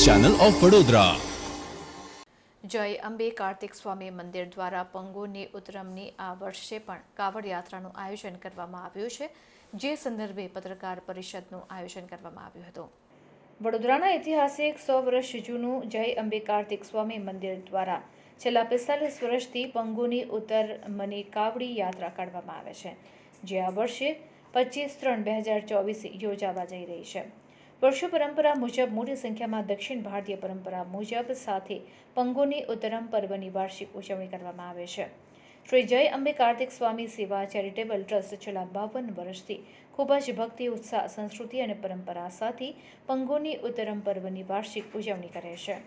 Channel of Vadodara. જય અંબે કાર્તિક સ્વામી મંદિર દ્વારા પંગુની ઉત્તરમની આ વર્ષે પણ કાવડ યાત્રાનું આયોજન કરવામાં આવ્યું છે, જે સંદર્ભે પત્રકાર પરિષદનું આયોજન કરવામાં આવ્યું હતું। વડોદરાના ઐતિહાસિક 100 વર્ષ જૂનું જય અંબે કાર્તિક સ્વામી મંદિર દ્વારા છેલ્લા 45 વર્ષથી પંગુની ઉત્તરમની કાવડી યાત્રા કાઢવામાં આવે છે, જે આ વર્ષે 25/3/2024 યોજાવા જઈ રહી છે। વર્ષો પરંપરા મુજબ મોટી સંખ્યામાં દક્ષિણ ભારતીય પરંપરા મુજબ સાથે પંગુની ઉત્તરમ પર્વની વાર્ષિક ઉજવણી કરવામાં આવે છે। શ્રી જય અંબે કાર્તિક સ્વામી સેવા ચેરિટેબલ ટ્રસ્ટ છેલ્લા 52 વર્ષથી ખૂબ જ ભક્તિ, ઉત્સાહ, સંસ્કૃતિ અને પરંપરા સાથે પંગુની ઉત્તરમ પર્વની વાર્ષિક ઉજવણી કરે છે।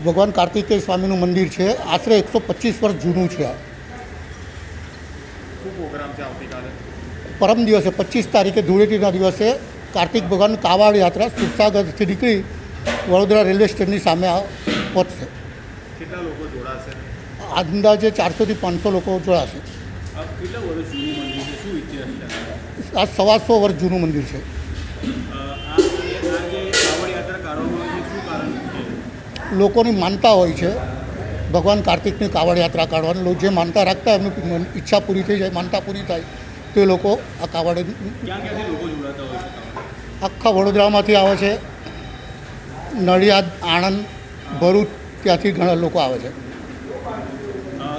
ભગવાન કાર્તિકેય સ્વામીનું મંદિર છે, આશરે 125 વર્ષ જૂનું છે। પરમ દિવસે 25 તારીખે ધૂળેટીના દિવસે કાર્તિક ભગવાન કાવડ યાત્રા સુરસાગરથી નીકળી વડોદરા રેલવે સ્ટેશનની સામે પહોંચશે। અંદાજે 400 થી 500 લોકો જોડાશે। આ 125 વર્ષ જૂનું મંદિર છે। લોકોની માનતા હોય છે, ભગવાન કાર્તિકની કાવડ યાત્રા કાઢવાની, જે માનતા રાખતા એમની ઈચ્છા પૂરી થઈ જાય, માનતા પૂરી થાય તો એ લોકો આ કાવડ આખા વડોદરામાંથી આવે છે, નડિયાદ, આણંદ, ભરૂચ ત્યાંથી ઘણા લોકો આવે છે.